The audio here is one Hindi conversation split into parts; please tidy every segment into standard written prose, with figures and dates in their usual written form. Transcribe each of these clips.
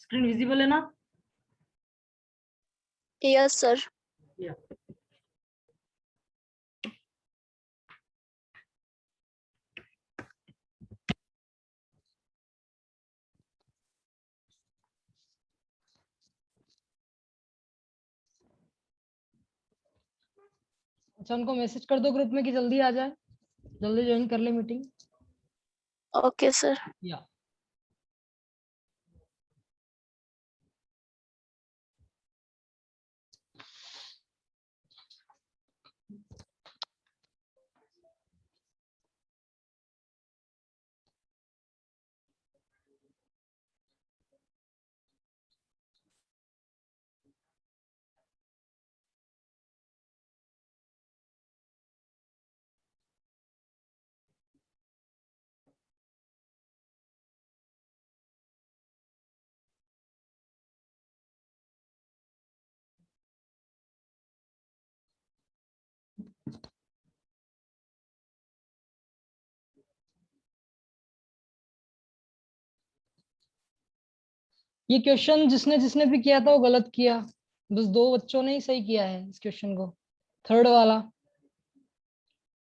स्क्रीन विजिबल है ना? Yes sir. या अच्छा, उनको मैसेज कर दो ग्रुप में कि जल्दी आ जाए, जल्दी ज्वाइन कर ले मीटिंग। Okay sir. या ये क्वेश्चन जिसने जिसने भी किया था वो गलत किया, बस 2 बच्चों ने ही सही किया है इस क्वेश्चन को। थर्ड वाला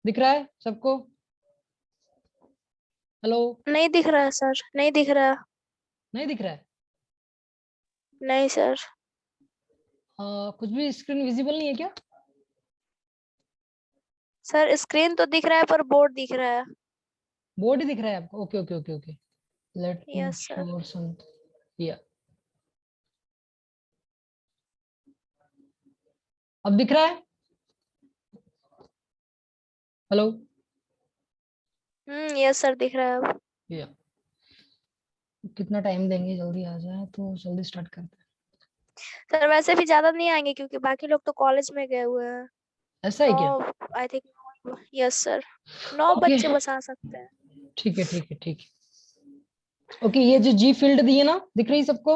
दिख रहा है सबको? हेलो? नहीं दिख रहा है सर, नहीं दिख रहा है। नहीं दिख रहा है? नहीं सर। कुछ भी स्क्रीन विजिबल नहीं है क्या? सर स्क्रीन तो दिख रहा है पर बोर्ड दिख रहा है। बोर्ड ही दिख रहा है आपको? Okay okay okay okay, let me yes sir. Show something. या अब दिख रहा है? हेलो? यस सर दिख रहा है अब। या कितना टाइम देंगे, जल्दी आ जाए तो जल्दी स्टार्ट करते हैं। सर वैसे भी ज्यादा नहीं आएंगे क्योंकि बाकी लोग तो कॉलेज में गए हुए हैं। ऐसा है क्या? 9 I think. Yes sir, 9 okay, बच्चे बस आ सकते हैं। ठीक है ठीक है ठीक है। ओके, ये जो जी फील्ड दी है ना, दिख रही है सबको?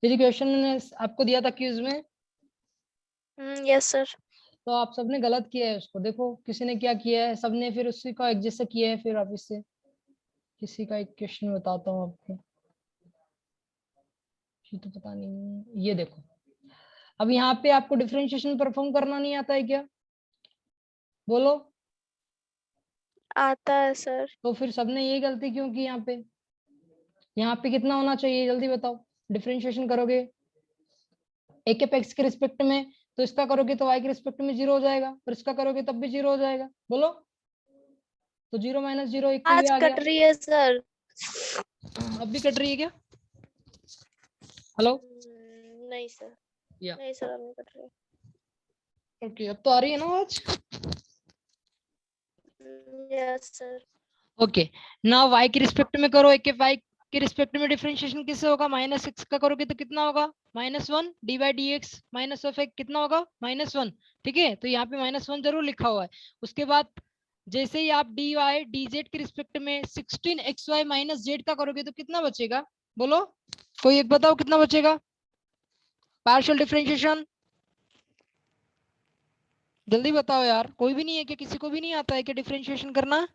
ये जो क्वेश्चन मैंने आपको दिया था क्यूज में, यस सर। तो आप सबने गलत किया है उसको। देखो किसी ने क्या किया है, सबने फिर उसी का एक जैसा किया है। फिर आप इससे किसी का एक क्वेश्चन बताता हूँ आपको, ये तो पता नहीं। ये देखो, अब यहाँ पे आपको डिफरेंशिएशन परफॉर्म करना नहीं आता है क्या? बोलो। आता है सर। तो फिर सबने ये गलती क्यों की? यहाँ पे कितना होना चाहिए जल्दी बताओ? डिफरेंशिएशन करोगे एक एक्स के रिस्पेक्ट में, तो इसका करोगे तो वाई के रिस्पेक्ट में 0 हो जाएगा, और इसका करोगे तब भी 0 हो जाएगा। बोलो। तो 0 - 0 इक्वल आज आ गया। कट रही है सर। अब भी कट रही है क्या? हेलो? नहीं सर। या नहीं सर, अब नहीं कट रही। ओके, अब तो आ रही है ना आवाज? Yes sir. Okay, now y के रिस्पेक्ट में करो। एक वाई के रिस्पेक्ट में डिफरेंशिएशन किससे होगा? -x का करोगे तो कितना होगा? -1 dy/dx माइनस ऑफ x कितना होगा? -1। ठीक है, तो यहाँ पे -1 जरूर लिखा हुआ है। उसके बाद जैसे ही आप dy dz के रिस्पेक्ट में 16xy - z का करोगे तो कितना बचेगा? बोलो, कोई एक बताओ कितना बचेगा? पार्शियल डिफरेंशिएशन, जल्दी बताओ यार। कोई भी नहीं है क्या? किसी को भी नहीं आता है क्या डिफरेंशिएशन करना?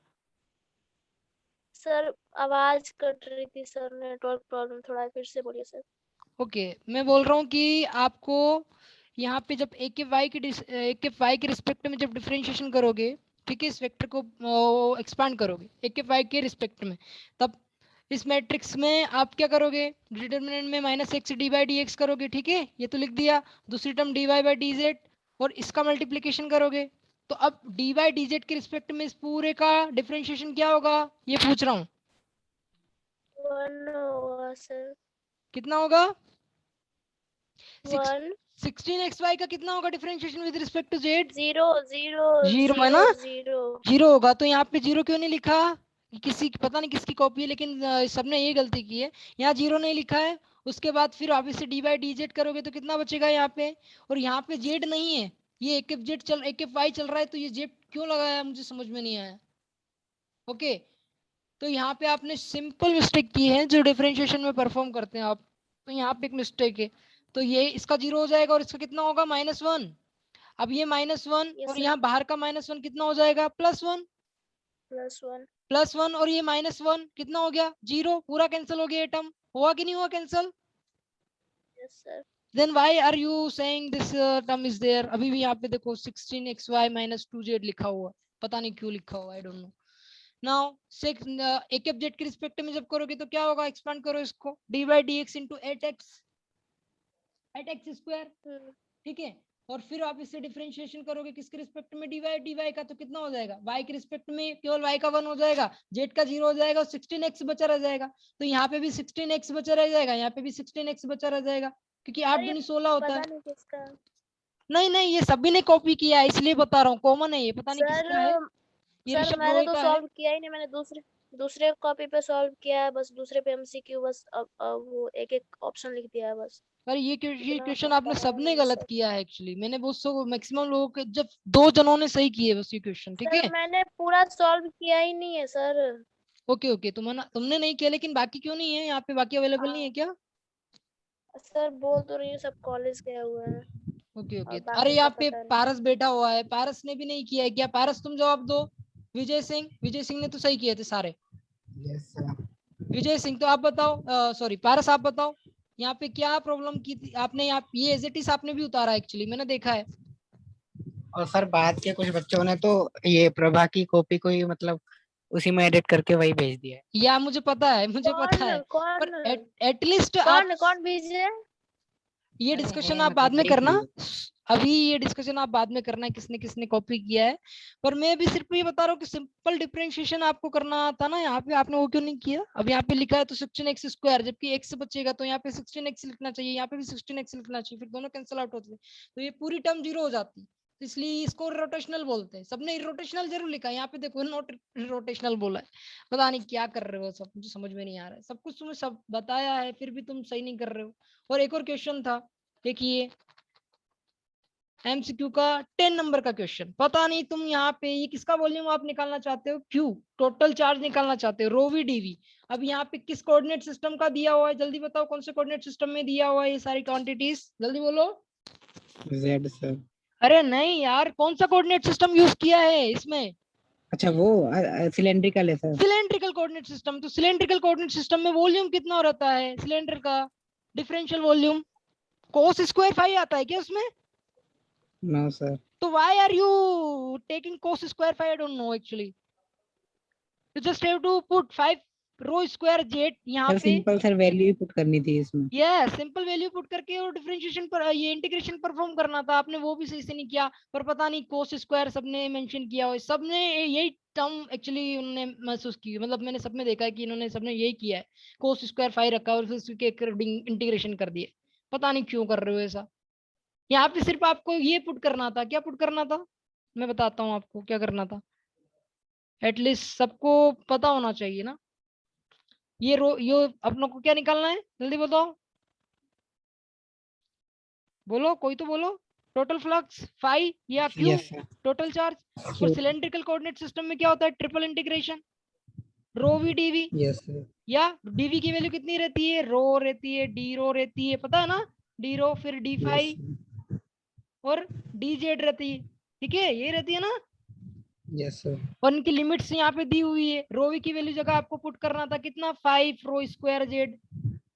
सर आवाज कट रही थी सर, नेटवर्क प्रॉब्लम थोड़ा है, फिर से बोलिए सर। ओके, मैं बोल रहा हूँ कि आपको यहाँ पे जब एक वाई के रिस्पेक्ट में जब डिफरेंशिएशन करोगे, ठीक है, इस वेक्टर को एक्सपांड करोगे एक वाई के रिस्पेक्ट में, तब इस मैट्रिक्स में आप क्या करोगे? डिटरमिनेंट में -x dy/dx करोगे। ठीक है, ये तो लिख दिया। दूसरी टर्म dy/dz, और इसका मल्टीप्लीकेशन करोगे। तो अब dy/dz के रिस्पेक्ट में इस पूरे का डिफरेंशिएशन क्या होगा, ये पूछ रहा हूँ। 1 होगा सर। कितना होगा? 1 16xy का कितना होगा differentiation with respect to z? 0 0 zero है 0 ना? 0। जीरो होगा। तो यहाँ पे जीरो क्यों नहीं लिखा? किसी पता नहीं किसकी कॉपी है, लेकिन सबने ये गलती की है, यहाँ जीरो नहीं लिखा है। उसके बाद फिर आप इसे dy/dz करोगे तो कितना बचेगा यहाँ पे? और यहाँ पे जेड नहीं है, ये एक वाई चल रहा है, तो ये जेड क्यों लगाया मुझे समझ में नहीं आया। ओके, तो यहाँ पे आपने सिंपल मिस्टेक की है जो डिफरेंशिएशन में परफॉर्म करते हैं आप। तो यहाँ पे एक मिस्टेक है, तो ये इसका 0 हो जाएगा, और इसका कितना होगा? -1। अब ये -1 यस और सर। यहाँ बाहर का -1 कितना हो जाएगा? +1। +1। +1 और ये -1 कितना हो गया? 0। पूरा कैंसिल हो गया ये टर्म। हुआ कि नहीं हुआ cancel? Yes, sir. Then why are you saying this term is there? अभी भी यहाँ पे देखो 16xy minus 2z लिखा हुआ, पता नहीं क्यों लिखा हुआ, I don't know. Now एक ऑब्जेक्ट के रिस्पेक्ट में जब करोगे तो क्या होगा, एक्सपांड करो इसको, dy dx into 8x square, ठीक है। और फिर आप इससे डिफरेंशिएशन करोगे किसके रिस्पेक्ट में, dy का, तो कितना हो जाएगा, y के रिस्पेक्ट में केवल y का 1 हो जाएगा, z का 0 हो जाएगा और 16x बचा रह जाएगा। तो यहाँ पे भी 16x बचा रह जाएगा, यहाँ पे भी 16x बचा रह जाएगा, क्योंकि 8 दूनी 16 होता है। पता नहीं किसका। नहीं ये सभी ने कॉपी किया है, इसलिए बता रहा हूँ, कॉमन है ये, पता नहीं किसका है, ये सर ऋषभ मैंने रोय तो का है। सॉल्व किया ही नहीं, मैंने दूसरे कॉपी पे सॉल्व किया है, बस दूसरे पे एमसीक्यू, बस अब वो एक एक ऑप्शन लिख दिया है बस। पर ये इतना क्वेश्चन आपने पढ़ा सबने नहीं गलत सर। किया है एक्चुअली, मैंने बहुत सो मैक्सिमम लोगों के, जब 2 जनों ने सही किए बस ये क्वेश्चन, ठीक है। सर मैंने पूरा सॉल्व किया ही नहीं है सर। ओके तुमने नहीं किया, लेकिन बाकी क्यों नहीं है यहाँ पे, बाकी अवेलेबल नहीं है क्या? सर बोल तो रही हूँ सब कॉलेज गए हुए हैं। ओके और अरे बाकी यहाँ का पे पता नहीं। पारस बैठा हुआ है, पारस ने भी नहीं किया है क्या? पारस तुम जवाब दो। विजय सिंह ने तो सही किए थे सारे। Yes sir. विजय सिंह, तो आप बताओ, सॉरी पारस आप बताओ, यहाँ पे क्या प्रॉब्लम की थी आपने? यहाँ ये एज इट इज आपने भी उतारा एक्चुअली, मैंने देखा है। और सर बाद के कुछ बच्चों ने तो ये प्रभा की कॉपी को ही मतलब उसी में एडिट करके वही भेज दिया है। या मुझे पता है पर एटलीस्ट आप कौन भेजे? ये अरे डिस्कशन है आप बाद मतलब में देख करना, लीजिए। अभी ये डिस्कशन आप बाद में करना है किसने किसने कॉपी किया है। पर मैं भी सिर्फ ये बता रहा हूँ कि सिंपल डिफरेंशिएशन आपको करना था ना, यहाँ पे आपने वो क्यों नहीं किया? अब यहाँ पे लिखा है तो 16x स्क्वायर, जबकि x बचेगा तो यहाँ पे 16x लिखना चाहिए, यहाँ पे भी 16x लिखना चाहिए, फिर दोनों कैंसिल आउट होते, तो ये पूरी टर्म 0 हो जाती, तो इसलिए इसको रोटेशनल बोलते हैं। सबने रोटेशनल जरूर लिखा है, यहाँ पे देखो नॉट रोटेशनल बोला है, पता नहीं क्या कर रहे हो सब, मुझे समझ में नहीं आ रहा है। सब कुछ तुम्हें सब बताया है फिर भी तुम सही नहीं कर रहे हो। और एक और क्वेश्चन था, देखिए एमसीक्यू का 10 नंबर का क्वेश्चन, पता नहीं तुम यहाँ पे ये किसका वॉल्यूम आप निकालना चाहते हो, क्यू, टोटल चार्ज निकालना चाहते हो, रो वी डीवी। अब यहाँ पे किस कोऑर्डिनेट सिस्टम का दिया हुआ है, जल्दी बताओ कौन से कोऑर्डिनेट सिस्टम में दिया हुआ है ये सारी क्वांटिटीज, जल्दी बोलो। Z sir. अरे नहीं यार, कौन सा कोऑर्डिनेट सिस्टम यूज किया है इसमें? अच्छा वो सिलेंड्रिकल है सर। सिलेंड्रिकल कोऑर्डिनेट सिस्टम, तो सिलेंड्रिकल कोऑर्डिनेट सिस्टम में वॉल्यूम कितना रहता है सिलेंडर का, differential volume cos square phi आता है क्या उसमें? No sir. तो why are you taking cos square phi? I don't know actually. You just have to put 5 rho square z यहाँ सर पे, सिंपल सर वैल्यू ही पुट करनी थी इसमें। यस सिंपल वैल्यू पुट करके और डिफरेंशिएशन पर ये इंटीग्रेशन परफॉर्म करना था, आपने वो भी सही से नहीं किया। पर पता नहीं cos स्क्वायर सबने मेंशन किया हो, सबने यही टर्म एक्चुअली उन्होंने महसूस की, मतलब मैंने सब में देखा है कि इन्होंने सबने यही किया है, cos स्क्वायर फाई रखा और फिर उसके अकॉर्डिंग इंटीग्रेशन कर दिए, पता नहीं क्यों कर रहे हो ऐसा। यहाँ पे सिर्फ आपको ये पुट करना था, क्या पुट करना था मैं बताता हूँ आपको क्या करना था, एटलीस्ट सबको पता होना चाहिए ना। ये अपनों को क्या निकालना है, जल्दी बताओ, बोलो कोई तो बोलो। टोटल फ्लक्स फाई या q, yes sir. Total charge. और सिलेंड्रिकल कोऑर्डिनेट सिस्टम में क्या होता है, triple integration, rho v dv, yes sir. या डीवी की वैल्यू कितनी रहती है, रो रहती है, डी रो रहती है, पता है ना, डी रो, फिर डी फाई और डी जेड रहती है, ठीक है ये रहती है ना। Yes sir. और इनकी लिमिट्स यहाँ पे दी हुई है, रो वी की वैल्यू जगह आपको पुट करना था कितना, 5 रो स्क्वायर जेड,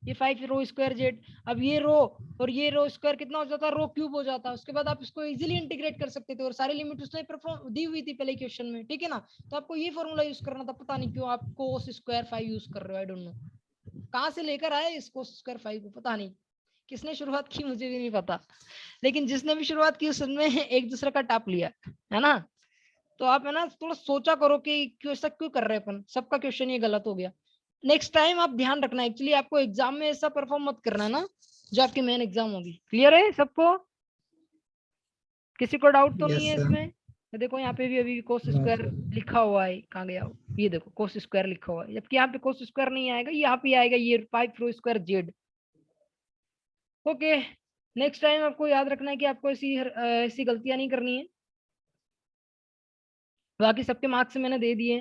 ये 5 रो स्क्वायर जेड। अब ये रो और ये रो स्क्वायर कितना हो जाता, रो क्यूब हो जाता। उसके बाद आप इसको इजीली इंटीग्रेट कर सकते थे और सारी लिमिट उसने परफॉर्म दी हुई थी पहले क्वेश्चन में, ठीक है ना। तो आपको ये फॉर्मूला यूज करना था, पता नहीं क्यों आप cos स्क्वायर 5 यूज कर रहे हो, आई डोंट नो कहाँ से लेकर आए इस cos स्क्वायर 5 को, पता नहीं किसने शुरुआत की, मुझे भी नहीं पता, लेकिन जिसने भी शुरुआत की उसने एक दूसरे का टाप लिया है ना। तो आप है ना थोड़ा सोचा करो कि क्यों ऐसा क्यों कर रहे हैं अपन, सबका क्वेश्चन ये गलत हो गया। नेक्स्ट टाइम आप ध्यान रखना, एक्चुअली आपको एग्जाम में ऐसा परफॉर्म मत करना ना जो आपकी मेन एग्जाम होगी। क्लियर है सबको, किसी को डाउट तो नहीं है इसमें? तो देखो यहाँ पे भी अभी cos स्क्वायर लिखा हुआ है, कहाँ गया वो, ये देखो cos स्क्वायर लिखा हुआ है, जबकि यहाँ पे cos स्क्वायर नहीं आएगा, यहाँ पे आएगा ये 5 rho square Z. Okay next time आपको याद रखना है कि आपको ऐसी गलतियां नहीं करनी है। बाकी सबके मार्क्स मैंने दे दिए।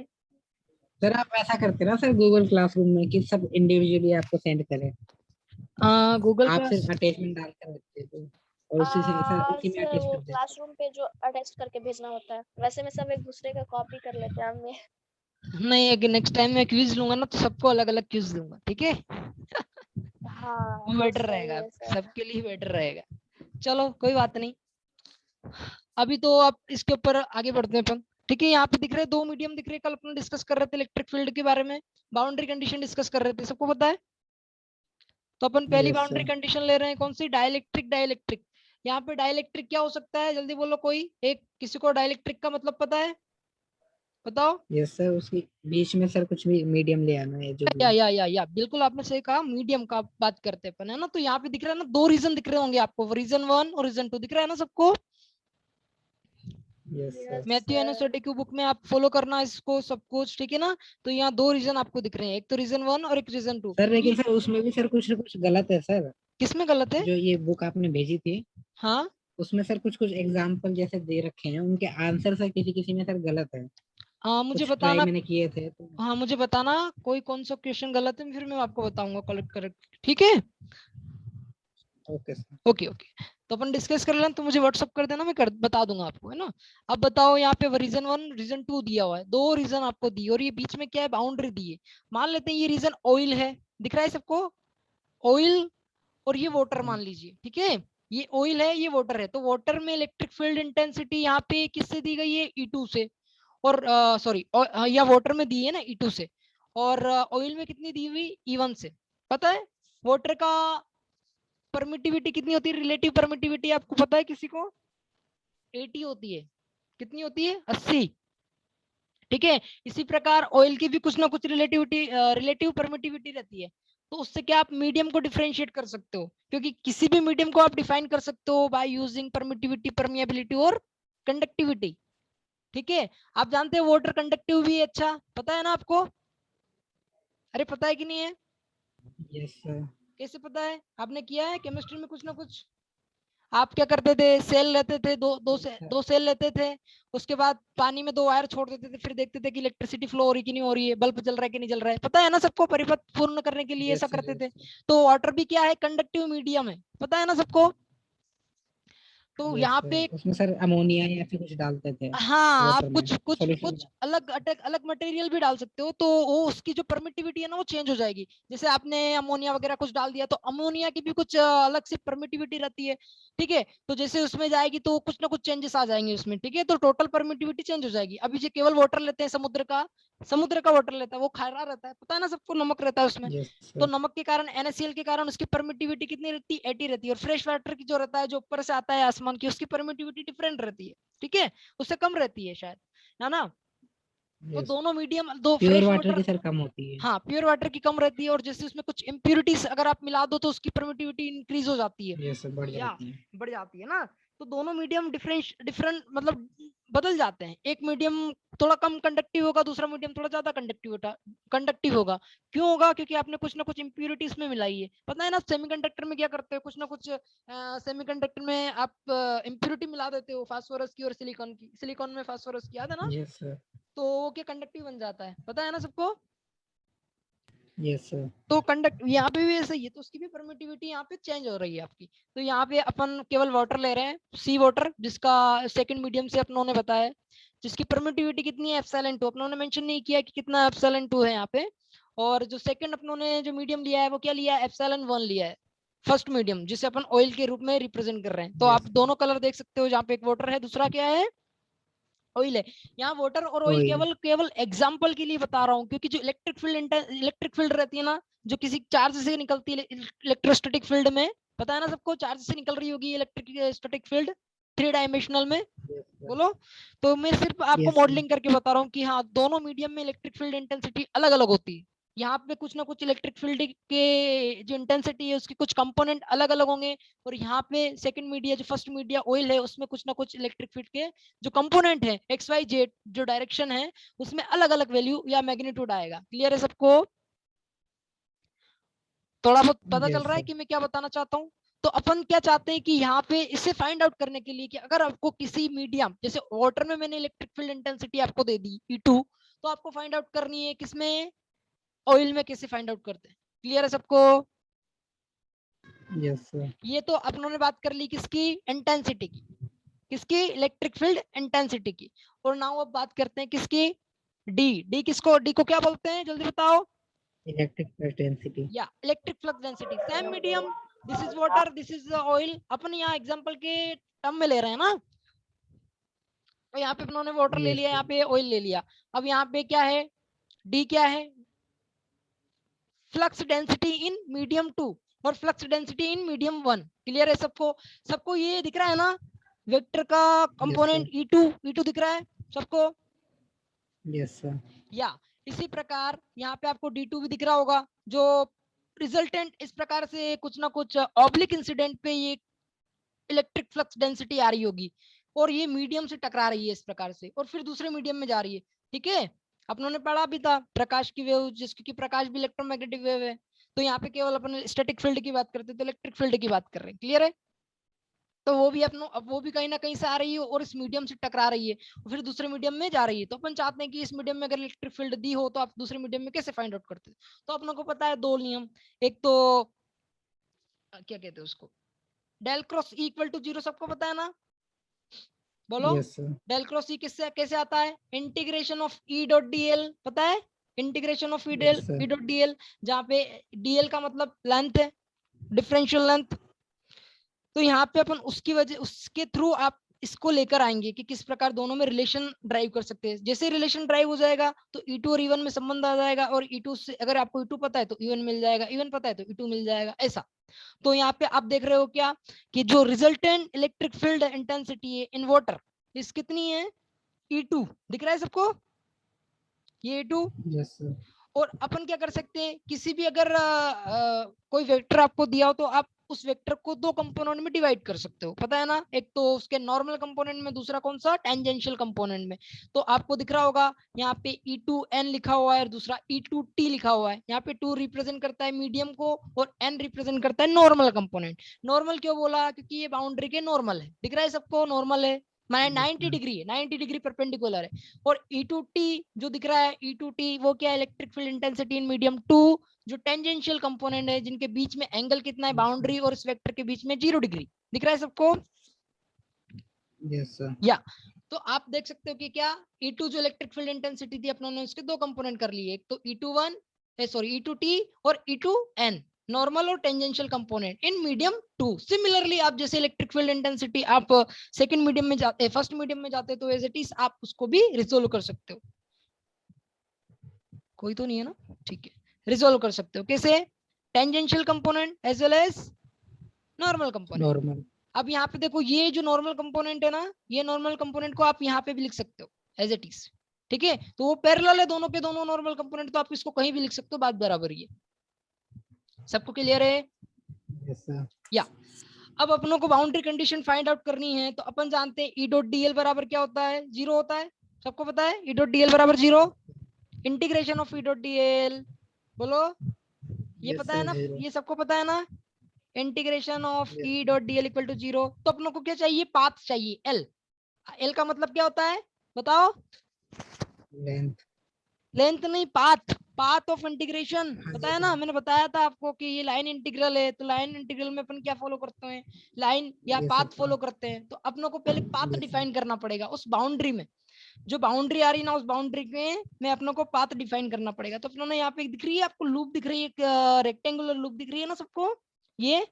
सर आप ऐसा करते ना सर गूगल क्लासरूम में कि सब इंडिविजुअली आपको सेंड करें, गूगल आप क्लास, सिर्फ अटैचमेंट डालकर रखते हैं तो, और उसी से उसी में सर अटैच वो कर देते हैं। क्लासरूम पे जो अटैच करके भेजना होता है, वैसे में सब एक दूसरे का कॉपी कर लेते हैं हमें। नहीं अगर नेक्स्ट टाइम मैं क्विज लूंगा ना तो सबको अलग अलग क्विज दूंगा, ठीक है। हाँ वो वो बेटर सही रहेगा, है सर। सबके लिए बेटर रहेगा। चलो कोई बात नहीं, अभी तो आप इसके ऊपर आगे बढ़ते हैं अपन। ठीक है, यहाँ पे दिख रहे दो मीडियम दिख रहे, कल अपन डिस्कस कर रहे थे इलेक्ट्रिक फील्ड के बारे में, बाउंड्री कंडीशन डिस्कस कर रहे थे, सबको पता है। तो अपन पहली यस बाउंड्री सर। कंडीशन ले रहे हैं कौन सी, डाइलेक्ट्रिक। डाइलेक्ट्रिक, यहाँ पे डाइलेक्ट्रिक क्या हो सकता है, जल्दी बोलो कोई एक, किसी को डाइलेक्ट्रिक का मतलब पता है, बताओ। यस सर, उसकी बीच में सर कुछ भी मीडियम ले आना है जो भी है। या बिल्कुल आपने सही कहा, मीडियम का बात करते हैं अपन, है ना। तो यहाँ पे दिख रहा है ना, दो रीजन दिख रहे होंगे आपको, रीजन 1 और रीजन 2 दिख रहा है ना सबको। Yes sir. Yes Matthew sir. एनोसोटी की बुक में आप फॉलो करना इसको सब कुछ, ठीक है ना। तो यहाँ दो रीजन आपको दिख रहे हैं, एक तो रीजन 1 और एक रीजन 2। सर लेकिन ये सर उसमें भी सर कुछ ना कुछ गलत है सर। किसमें गलत है? जो ये बुक आपने भेजी थी हाँ उसमें सर कुछ कुछ एग्जाम्पल जैसे दे रखे हैं, उनके आंसर सर किसी किसी में सर गलत है। मुझे कुछ ट्राई बताना। मैंने किए थे तो। हाँ मुझे बताना कोई कौन सा क्वेश्चन गलत है, फिर मैं आपको बताऊंगा करेक्ट करेक्ट, ठीक है। Okay sir. ओके ओके, तो अपन डिस्कस कर लें, तो मुझे व्हाट्सअप कर देना, मैं बता दूंगा आपको, है ना। अब बताओ, यहाँ पे रीजन 1 रीजन 2 दिया हुआ है, दो रीजन आपको दी, और ये बीच में क्या है, बाउंड्री दी है। मान लेते हैं ये रीजन ऑयल है, दिख रहा है सबको, ऑयल, और ये वाटर मान लीजिए, ठीक है। ये ऑयल है, ये वाटर है, तो वाटर में इलेक्ट्रिक फील्ड इंटेंसिटी यहाँ पे किससे दी गई है, E2 से। और सॉरी, या वाटर में दी है ना E2 से, और ऑयल में कितनी दी हुई, E1 से। पता है वाटर का परमिटिविटी कितनी होती है, रिलेटिव परमिटिविटी आपको पता है किसी को, 80 होती है। कितनी होती है, 80। ठीक है, इसी प्रकार ऑयल की भी कुछ ना कुछ रिलेटिव परमिटिविटी रहती है। तो उससे क्या आप मीडियम को डिफरेंशिएट कर सकते हो, क्योंकि किसी भी मीडियम को आप डिफाइन कर सकते हो बाय यूजिंग परमिटिविटी, परमिएबिलिटी और कंडक्टिविटी। ठीक है, आप जानते हैं वाटर कंडक्टिव भी है, अच्छा पता है ना आपको, अरे पता है कि नहीं है, यस सर। कैसे पता है, आपने किया है केमिस्ट्री में कुछ ना कुछ। आप क्या करते थे, सेल लेते थे, दो सेल लेते थे, उसके बाद पानी में दो वायर छोड़ देते थे, फिर देखते थे कि इलेक्ट्रिसिटी फ्लो हो रही कि नहीं हो रही है, बल्ब जल रहा है कि नहीं जल रहा है, पता है ना सबको, परिपथ पूर्ण करने के लिए यस ऐसा सर। करते थे। यस तो वाटर भी क्या है, कंडक्टिव मीडियम है, पता है ना सबको। तो यस यहाँ पे सर, उसमें सर अमोनिया या फिर कुछ डालते थे हाँ, आप वाटर में कुछ कुछ सॉल्यूशन कुछ में। अलग अलग मटेरियल भी डाल सकते हो, तो वो उसकी जो परमिटिविटी है ना वो चेंज हो जाएगी। जैसे आपने अमोनिया वगैरह कुछ डाल दिया, तो अमोनिया की भी कुछ अलग से परमिटिविटी रहती है। ठीक है, तो जैसे उसमें जाएगी तो कुछ ना कुछ चेंजेस आ जाएंगे उसमें, ठीक है, तो टोटल परमिटिविटी चेंज हो जाएगी। अभी जो केवल वाटर लेते हैं समुद्र का वाटर लेता है, वो खारा रहता है, पता है ना सबको, नमक रहता है उसमें। यस तो सर। नमक के कारण, NaCl के कारण उसकी परमिटिविटी कितनी रहती है, 80 रहती है। और फ्रेश वाटर की जो रहता है, जो ऊपर से आता है आसमान की, उसकी परमिटिविटी डिफरेंट रहती है, ठीक है, उससे कम रहती है शायद, है ना। तो यस। दोनों मीडियम, दो प्योर फ्रेश वाटर वाटर, की सर कम होती है। हाँ प्योर वाटर की कम रहती है, और जैसे उसमें कुछ इम्प्यूरिटीज अगर आप मिला दो तो उसकी परमिटिविटी इंक्रीज हो जाती है, यस सर, बढ़ या जाती है। बढ़ जाती है ना। तो दोनों मीडियम डिफरेंट मतलब बदल जाते हैं, एक मीडियम थोड़ा कम कंडक्टिव होगा, दूसरा मीडियम थोड़ा ज्यादा कंडक्टिव होगा। क्यों होगा, क्योंकि आपने कुछ ना कुछ इम्प्यूरिटीज में मिलाई है, पता है ना। सेमीकंडक्टर में क्या करते हो, कुछ ना कुछ सेमीकंडक्टर में आप इम्प्यूरिटी मिला देते हो, फास्फोरस की और सिलिकॉन की, सिलिकॉन में फास्फोरस की, याद है ना। Yes sir. तो वो क्या कंडक्टिव बन जाता है, पता है ना सबको। Yes sir. तो कंडक्ट यहाँ पे भी ऐसा ही है, तो उसकी भी परमिटिविटी यहाँ पे चेंज हो रही है आपकी। तो यहाँ पे अपन केवल वाटर ले रहे हैं, सी वाटर, जिसका सेकंड मीडियम से अपनों ने बताया, जिसकी परमिटिविटी कितनी है, एप्सिलॉन 2, अपनों ने मेंशन नहीं किया कि कितना एप्सिलॉन 2 है यहाँ पे। और जो सेकंड अपनों ने जो मीडियम लिया है, वो क्या लिया है, एप्सिलॉन 1 लिया है, फर्स्ट मीडियम, जिसे अपन ऑयल के रूप में रिप्रेजेंट कर रहे हैं। तो आप यस सर। दोनों कलर देख सकते हो, जहाँ पे एक वाटर है, दूसरा क्या है, ऑयल है। यहाँ वाटर और ऑयल ऑयल। केवल केवल एग्जांपल के लिए बता रहा हूँ, क्योंकि जो इलेक्ट्रिक फील्ड रहती है ना, जो किसी चार्ज से निकलती है इलेक्ट्रोस्टैटिक फील्ड में, पता है ना सबको, चार्ज से निकल रही होगी इलेक्ट्रिक स्टैटिक फील्ड 3 डायमेंशनल में, यस सर। बोलो। तो मैं सिर्फ आपको यस सर। मॉडलिंग करके बता रहा हूँ कि हाँ, दोनों मीडियम में इलेक्ट्रिक फील्ड इंटेंसिटी अलग अलग होती है। यहाँ पे कुछ ना कुछ इलेक्ट्रिक फील्ड के जो इंटेंसिटी है उसके कुछ कंपोनेंट अलग अलग होंगे, और यहाँ पे सेकंड मीडिया, जो फर्स्ट मीडिया ऑयल है, उसमें कुछ ना कुछ इलेक्ट्रिक फील्ड के जो कंपोनेंट है, XYZ जो डायरेक्शन है, उसमें अलग अलग वैल्यू या मैग्नीट्यूड आएगा। क्लियर है सबको, थोड़ा बहुत पता चल यस रहा है सर। कि मैं क्या बताना चाहता हूँ। तो अपन क्या चाहते हैं कि यहाँ पे इसे फाइंड आउट करने के लिए, कि अगर आपको किसी मीडियम, जैसे वाटर में मैंने इलेक्ट्रिक फील्ड इंटेंसिटी आपको दे दी E2, तो आपको फाइंड आउट करनी है किसमें, ऑयल में कैसे फाइंड आउट करते हैं। क्लियर है सबको, यस सर। ये तो अपनों ने बात कर ली किसकी, इंटेंसिटी की, किसकी, इलेक्ट्रिक फील्ड इंटेंसिटी की। और नाउ अब बात करते हैं किसकी, डी। डी किसको, डी को क्या बोलते हैं, जल्दी बताओ, इलेक्ट्रिक फ्लक्स डेंसिटी। या electric flux density. Same medium, this is water, this is oil, अपन यहाँ एग्जांपल के टर्म में ले रहे हैं ना, तो यहाँ पे अपनों ने वाटर ले Yes, लिया, sir. यहाँ पे ऑयल ले लिया। अब यहाँ पे क्या है, डी क्या है, फ्लक्स डेंसिटी इन मीडियम 2 और flux density in medium 1। Clear है सबको? सबको ये दिख रहा है ना, वेक्टर का कंपोनेंट E2 दिख रहा है सबको? Yes, sir. या इसी प्रकार यहाँ पे आपको D2 भी दिख रहा होगा, जो रिजल्टेंट इस प्रकार से कुछ ना कुछ ऑब्लिक इंसिडेंट पे ये इलेक्ट्रिक फ्लक्स डेंसिटी आ रही होगी और ये मीडियम से टकरा रही है इस प्रकार से और फिर दूसरे मीडियम में जा रही है। ठीक है, अपनों ने पढ़ा भी था प्रकाश की वेव, जिसकी प्रकाश भी इलेक्ट्रोमैग्नेटिक वेव है। तो यहाँ पे केवल अपन स्टैटिक फील्ड की बात करते हैं, तो इलेक्ट्रिक फील्ड की बात कर रहे हैं। क्लियर है? तो वो भी अपनों, अब वो भी कहीं ना कहीं से आ रही है और इस मीडियम से टकरा रही है और फिर दूसरे मीडियम में जा रही है। तो अपन चाहते हैं कि इस मीडियम में अगर इलेक्ट्रिक फील्ड दी हो तो आप दूसरे मीडियम में कैसे फाइंड आउट करते हैं? तो अपनों को पता है दो नियम, एक तो क्या कहते हैं उसको, del cross e equal to 0, सबको पता है ना? बोलो। Yes, sir. Del cross e किससे कैसे आता है? Integration of e dot dl, पता है? Integration of e Yes, sir. Dot dl, जहाँ पे डीएल का मतलब लेंथ है, डिफरेंशियल लेंथ। तो यहाँ पे अपन उसकी वजह, उसके थ्रू आप इसको लेकर आएंगे कि किस प्रकार दोनों में रिलेशन ड्राइव कर सकते हैं। जैसे रिलेशन ड्राइव हो जाएगा तो E2 और E1 में संबंध आ जाएगा, और E2 से अगर आपको E2 पता है तो E1 मिल जाएगा, E1 पता है तो E2 मिल जाएगा, ऐसा। तो यहाँ पे आप देख रहे हो क्या कि जो रिजल्टेंट इलेक्ट्रिक फील्ड इंटेंसिटी है इन वाटर, इस कितनी है? E2 दिख रहा है सबको? ये E2। Yes, sir. और अपन क्या कर सकते हैं, किसी भी अगर कोई वेक्टर आपको दिया हो तो आप उस वेक्टर को दो कंपोनेंट में डिवाइड कर सकते हो, पता है ना? एक तो उसके नॉर्मल कंपोनेंट में, दूसरा कौन सा? टेंजेंशियल कंपोनेंट में। तो आपको दिख रहा होगा यहाँ पे E2n लिखा हुआ है और दूसरा E2t लिखा हुआ है। यहाँ पे 2 रिप्रेजेंट करता है मीडियम को और n रिप्रेजेंट करता है नॉर्मल कंपोनेंट। नॉर्मल क्यों बोला? क्योंकि ये बाउंड्री के नॉर्मल है, दिख रहा है सबको? नॉर्मल है, माने 90 डिग्री है, 90 डिग्री परपेंडिकुलर है। और E2t जो दिख रहा है, E2t वो क्या है? Electric field intensity in medium 2, जो टेंजेंशियल कंपोनेंट है, जिनके बीच में एंगल कितना है? बाउंड्री और इस वेक्टर के बीच में 0 डिग्री। दिख रहा है सबको? Yes, sir. या तो आप देख सकते हो कि क्या E2 जो इलेक्ट्रिक फील्ड इंटेंसिटी थी अपनों ने उसके दो कंपोनेंट कर लिए, एक तो E21 सॉरी E2t और E2n, नॉर्मल और tangential component in medium 2। Similarly आप जैसे इलेक्ट्रिक फील्ड इंटेंसिटी आप सेकंड मीडियम में जाते, फर्स्ट मीडियम में जाते तो एज इट इज आप उसको भी रिजोल्व कर सकते हो। कोई तो नहीं है ना? ठीक है, रिजोल्व कर सकते हो कैसे? Tangential component as well as normal component. Normal. अब यहाँ पे देखो, ये जो नॉर्मल कंपोनेंट है ना, ये नॉर्मल कंपोनेंट को आप यहाँ पे भी लिख सकते हो एज इट इज। ठीक है, तो वो पैरेलल है दोनों के दोनों नॉर्मल कंपोनेंट, तो आप इसको कहीं भी लिख सकते हो, बात बराबर ही है। सबको क्लियर है? Yes, sir. या अब अपनों को बाउंड्री कंडीशन फाइंड आउट करनी है, तो अपन जानते हैं ई डॉट डीएल बराबर क्या होता है? 0 होता है, सबको पता है ई डॉट डीएल बराबर 0। Integration of e dot DL, बोलो। ये Yes, पता है sir, ना? zero. ये सबको पता है ना? Integration of Yes. E dot dl equal to 0। तो अपनों को क्या चाहिए? पाथ चाहिए, एल। एल का मतलब क्या होता है बताओ? Length. लेंथ नहीं, पाथ, पाथ ऑफ इंटीग्रेशन, पता है ना? मैंने बताया था आपको कि ये लाइन इंटीग्रल है, तो लाइन इंटीग्रल में अपन क्या फॉलो करते हैं? लाइन या Yes, पाथ sir. फॉलो करते हैं। तो अपनों को पहले पाथ Yes, sir. डिफाइन करना पड़ेगा उस बाउंड्री में, जो बाउंड्री आ रही है ना, उस बाउंड्री में अपनों को पाथ डिफाइन करना पड़ेगा। तो अपनों ने यहाँ पे दिख रही है आपको लूप दिख रही है, एक रेक्टेंगुलर लूप दिख रही है ना सबको? ये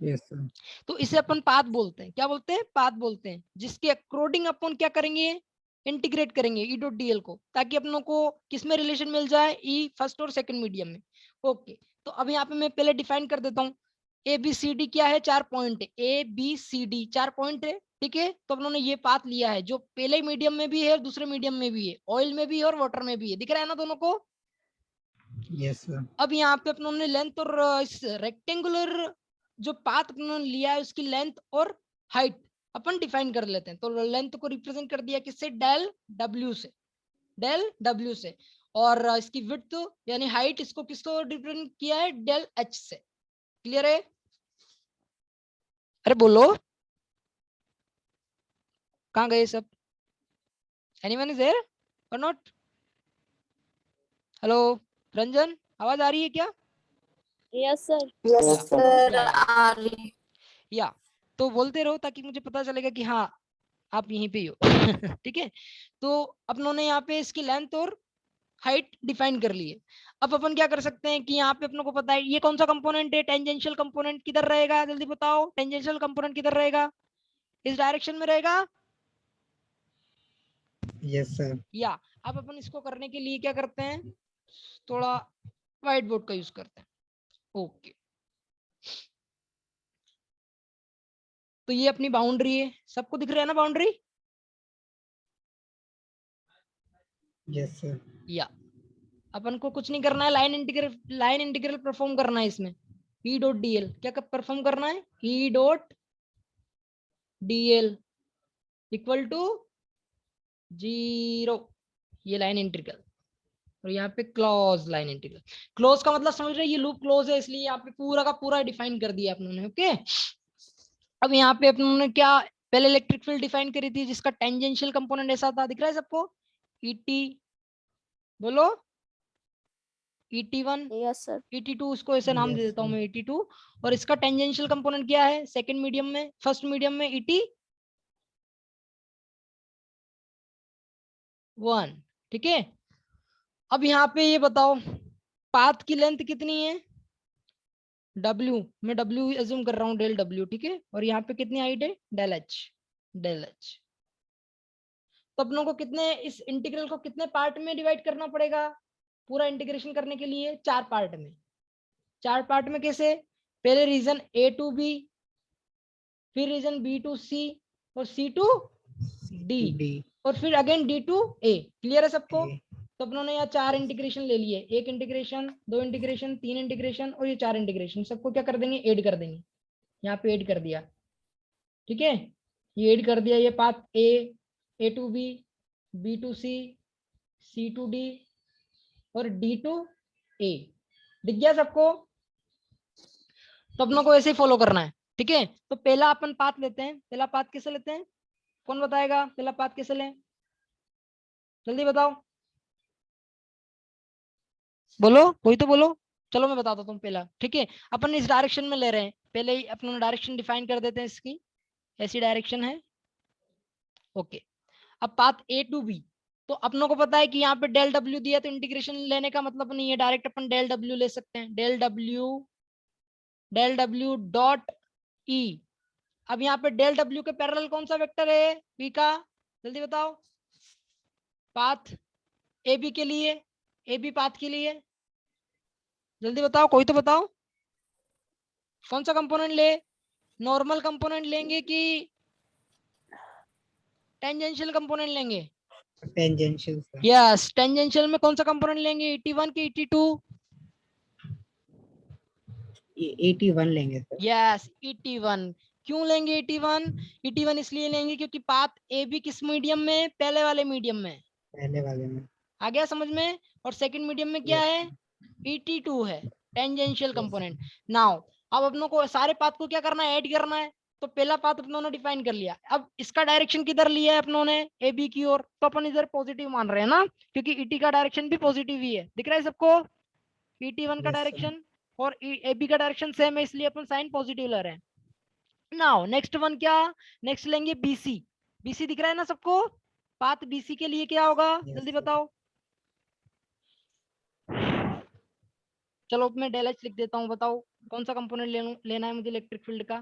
Yes, sir. तो इसे अपन पाथ बोलते हैं। क्या बोलते हैं? पाथ बोलते हैं, जिसके अकॉर्डिंग अपन क्या करेंगे? इंटीग्रेट करेंगे ई डॉट डीएल को, ताकि अपनों को किस में रिलेशन मिल जाए? ई फर्स्ट और सेकंड मीडियम में। ओके, तो अब यहाँ पे मैं पहले डिफाइन कर देता हूँ। ए बी सी डी क्या है? 4 पॉइंट है, a b c d 4 point है। ठीक है, तो अपनों ने ये पाथ लिया है जो पहले मीडियम में भी है और दूसरे मीडियम में भी है, ऑयल में भी है और वाटर में भी है। दिख रहा है ना दोनों को? Yes, sir. अब यहाँ पे अपनों ने लेंथ और इस रेक्टेंगुलर जो पाथ अपनों ने लिया है उसकी लेंथ और हाइट अपन डिफाइन कर लेते हैं। तो लेंथ को रिप्रेजेंट कर दिया किससे? डेल डब्ल्यू से, डेल डब्ल्यू से। और इसकी विड्थ यानी हाइट, इसको किसको रिप्रेजेंट किया है? डेल एच से। क्लियर है? अरे बोलो, कहाँ गए सब? एनीवन इज देयर और नॉट? हेलो रंजन, आवाज आ रही है क्या? Yes sir. Yes, sir, आ रही। या तो बोलते रहो ताकि मुझे पता चलेगा कि हाँ आप यहीं पे ही हो। ठीक है, तो अपनों ने यहाँ पे इसकी लेंथ और हाइट डिफाइन कर ली है। अब अपन क्या कर सकते हैं कि यहाँ पे अपनों को पता है ये कौन सा कंपोनेंट है, टेंजेंशियल कंपोनेंट किधर रहेगा, जल्दी बताओ, टेंजेंशियल कंपोनेंट किधर रहेगा, इस डायरेक्शन में रहेगा। Yes sir. या अब अपन इसको करने के लिए क्या करते हैं, थोड़ा व्हाइट बोर्ड का यूज करते हैं। ओके, तो ये अपनी बाउंड्री है, सबको दिख रहा है ना बाउंड्री। Yes sir. या अपन को कुछ नहीं करना है, लाइन इंटीग्रल परफॉर्म करना है इसमें। ई डॉट डीएल क्या परफॉर्म करना है, e dot dl equal to 0, ये लाइन इंटीग्रल, और यहाँ पे क्लोज लाइन इंटीग्रल। क्लोज का मतलब समझ रहे हैं, ये लूप क्लोज है, इसलिए यहाँ पे पूरा का पूरा डिफाइन कर दिया अपनों ओके। अब यहाँ पे अपनों ने क्या पहले इलेक्ट्रिक फील्ड डिफाइन करी थी जिसका टेंजेंशियल कंपोनेंट ऐसा था, दिख रहा है सबको, ईटी, बोलो ET1, यस सर। ET2, उसको ऐसे नाम दे Yes, देता हूँ sir. मैं ET2। और इसका टेंजेंशियल कंपोनेंट क्या है सेकंड मीडियम में, फर्स्ट मीडियम में ET1, ठीक है। अब यहाँ पे ये बताओ पाथ की लेंथ कितनी है, W, मैं W एज्यूम कर रहा हूँ डेल W, ठीक है। और यहाँ पे कितनी हाइट है, डेल H, डेल H। तो अपनों को कितने, इस इंटीग्रल को कितने पार्ट में डिवाइड करना पड़ेगा, पूरा इंटीग्रेशन करने के लिए 4 पार्ट में। 4 पार्ट में कैसे, पहले रीजन A to B, फिर रीजन B to C, और C to D, D. और फिर again D to A। Clear है सबको। A. तो अपनों ने यहाँ 4 इंटीग्रेशन ले लिए, 1 इंटीग्रेशन, 2 इंटीग्रेशन, 3 इंटीग्रेशन, और ये 4 इंटीग्रेशन, सबको क्या कर देंगे, ऐड कर देंगे। यहाँ पे ऐड कर दिया, ठीक है, ये ऐड कर दिया, ये path A to B, B to C, C to D, और D to A, दिख गया सबको। तो अपनों को ऐसे ही फॉलो करना है, ठीक है। तो पहला अपन पाथ लेते हैं, पहला पाथ कैसे लेते हैं, कौन बताएगा पहला पाथ कैसे लें, जल्दी बताओ, बोलो कोई तो बोलो। चलो मैं बताता हूँ पहला, ठीक है। अपन इस डायरेक्शन में ले रहे हैं, पहले ही अपन डायरेक्शन डिफाइन कर देते हैं इसकी, ऐसी डायरेक्शन है, ओके। अब पाथ A to B, तो अपनों को पता है कि यहाँ पे डेल W दिया, तो इंटीग्रेशन लेने का मतलब नहीं है, डायरेक्ट अपन डेल W ले सकते हैं, डेल W डॉट E। अब यहाँ पे डेल W के पैरेलल कौन सा वेक्टर है, B का, जल्दी बताओ, पाथ AB के लिए, AB पाथ के लिए, जल्दी बताओ कोई तो बताओ, कौन सा कंपोनेंट ले, नॉर्मल कंपोनेंट लेंगे कि टेंजेंशियल कंपोनेंट लेंगे, Tangential, sir. यस टेंजेंशियल में कौन सा कंपोनेंट लेंगे, ET1 की ET2, 81 लेंगे सर। Yes ET1। क्यों लेंगे ET1, ET1 इसलिए लेंगे क्योंकि पाथ AB किस मीडियम में, पहले वाले मीडियम में, पहले वाले में। आ गया समझ में। और सेकंड मीडियम में क्या Yes, है, ET2 है, टेंजेंशियल yes, कंपोनेंट। नाउ अब अपनों को सारे पाथ को क्या करना है, ऐड करना है। तो पहला पाथ अपनों ने डिफाइन कर लिया, अब इसका डायरेक्शन किधर लिया है अपनों ने, AB की ओर, तो अपन इधर पॉजिटिव मान रहे हैं ना, क्योंकि ET का डायरेक्शन भी पॉजिटिव ही है, दिख रहा है सबको, ET1 का yes, sir. डायरेक्शन और AB का डायरेक्शन सेम है, इसलिए अपन साइन पॉजिटिव ले रहे हैं। नाउ नेक्स्ट वन क्या, नेक्स्ट लेंगे BC, BC दिख रहा है ना सबको, पाथ BC के लिए क्या होगा, Yes, जल्दी sir. बताओ। चलो मैं डेल एच लिख देता हूँ, बताओ कौन सा कंपोनेंट लेना है मुझे इलेक्ट्रिक फील्ड का।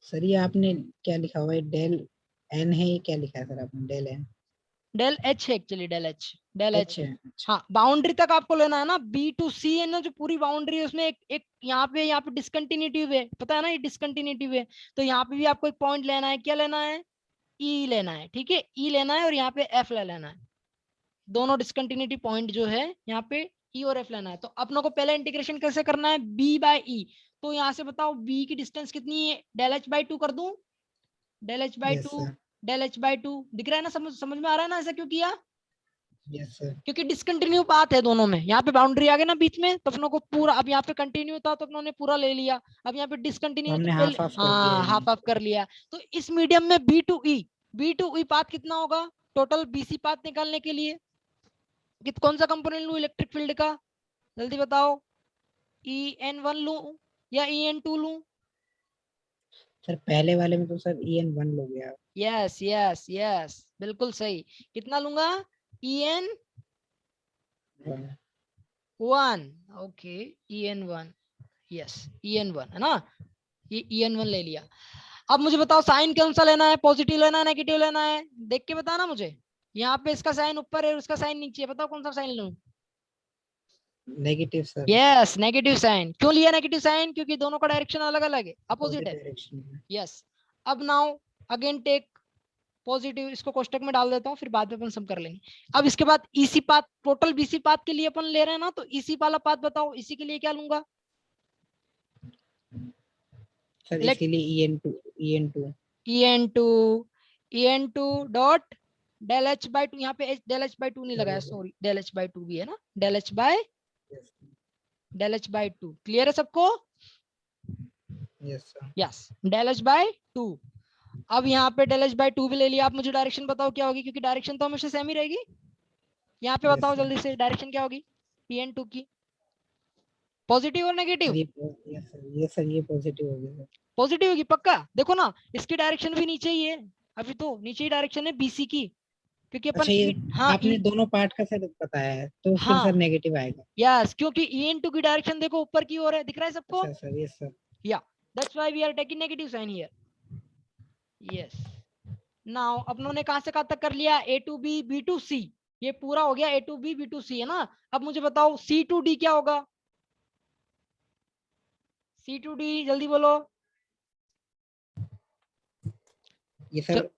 सर ये आपने क्या लिखा हुआ है, डेल एन है, ये क्या लिखा है सर आपने, डेल एन। डेल एच है actually, del h, del h है। है। हाँ बाउंड्री तक आपको लेना है ना, बी टू सी है ना जो पूरी बाउंड्री है, उसमें एक यहाँ पे डिसकंटिन्यूटी है, पता है ना, ये डिसकंटिन्यूटी है। तो यहाँ पे भी आपको एक पॉइंट लेना है, क्या लेना है, ई लेना है, ठीक है, ई लेना है, और यहाँ पे एफ ले लेना है, दोनों डिसकंटिन्यूटी पॉइंट जो है यहाँ पे ई और एफ लेना है। तो अपनों को पहले इंटीग्रेशन कैसे करना है, बी बाय ई, तो यहाँ से बताओ बी की डिस्टेंस कितनी है, डेल एच बाई टू कर दूं, del h by Yes, two, sir. Del h by two, दिख रहा है ना, समझ में आ रहा है ना, ऐसा क्यों किया, Yes, sir. क्योंकि डिसकंटिन्यू पाथ है दोनों में, यहाँ पे बाउंड्री आ गई ना बीच में, तो अपनों को पूरा, अब यहाँ पे कंटिन्यू था तो अपनों ने पूरा ले लिया, अब यहाँ पे डिसकंटिन्यू तो हमने पहले हाफ ऑफ कर दिया हाँ है। हाफ ऑफ कर लिया। तो इस मीडियम में बी टू ई पाथ कितना होगा, टोटल बीसी पाथ निकालने के लिए कौन सा कंपोनेंट लूं इलेक्ट्रिक फील्ड का, जल्दी बताओ, EN1 लूं या EN2 लूं, सर पहले वाले में तो सर EN1 लो गया। यस यस यस बिल्कुल सही, कितना लूंगा, EN 1, okay, en1, yes, en1 है ना, ये en1 ले लिया। अब मुझे बताओ साइन कौन सा लेना है, पॉजिटिव लेना है नेगेटिव लेना है, देख के बताना मुझे। यहाँ पे इसका साइन ऊपर है और उसका साइन नीचे है, बताओ कौन सा साइन लूं। Negative sir. Yes, negative sign. क्यों लिया नेगेटिव साइन, क्योंकि दोनों का डायरेक्शन अलग अलग है, अपोजिट है। डायरेक्शन में। यस। अब नाउ अगेन टेक पॉजिटिव, इसको कोष्टक में डाल देता हूँ, फिर बाद में अपन सम कर लेंगे। अब इसके बाद EC path, total BC path के लिए अपन ले रहे हैं ना, तो ईसी वाला पाथ बताओ, इसी के लिए क्या लूंगा। सर Let इसीलिए en2 en2 dot del h by two, यहाँ पे डेल एच बाई टू नहीं लगाया, sorry, del h by two भी है ना, del h by two. Clear है सबको। Yes sir. Yes, del h by two. अब यहाँ पे डेल एच बाई टू भी ले लिया। आप मुझे डायरेक्शन बताओ क्या होगी, क्योंकि डायरेक्शन तो हमेशा सेम ही रहेगी। यहाँ पे बताओ जल्दी से डायरेक्शन क्या होगी pn2 की, पॉजिटिव और नेगेटिव। ये सर ये पॉजिटिव हो गया सर। पॉजिटिव होगी पक्का, देखो ना इसकी डायरेक्शन भी नीचे ही है, अभी तो नीचे ही डायरेक्शन है बीसी की, क्योंकि अपन अच्छा ये हाँ आपने दोनों पार्ट का सर बताया है तो फिर हाँ सर नेगेटिव आएगा। यस, क्योंकि en2 की डायरेक्शन देखो ऊपर की ओर है, दिख रहा है सबको। अच्छा sir, yes sir. Yeah that's why we are taking negative sign here. Yes, now अपनों ने कहां से कहां तक कर लिया, a to B B to c, ये पूरा हो गया a to B B to c है ना। अब मुझे बताओ सी टू डी क्या होगा, सी टू डी जल्दी बोलो। ये सर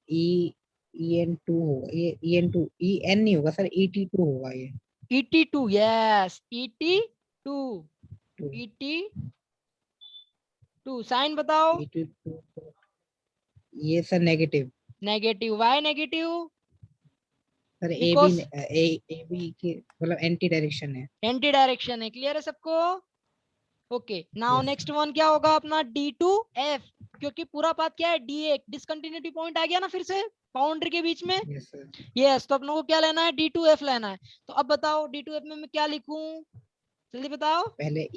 en2 होगा, ये en2 en नहीं होगा सर, et2 होगा ये। ET2, yes, ET2, to ET2 sign बताओ। et2 ये sir negative. Negative, y negative, sir a b because a b की मतलब एंटी डायरेक्शन है। एंटी डायरेक्शन है। क्लियर है सबको। Okay, now yes next one क्या होगा अपना D2F, क्योंकि पूरा पाथ क्या है D1, डिसकंटिन्यूटी पॉइंट आ गया ना फिर से बाउंड्री के बीच में। Yes sir. यस, तो अपनों को क्या लेना है, D2F लेना है। तो अब बताओ D2F में मैं क्या लिखूं, जल्दी बताओ। पहले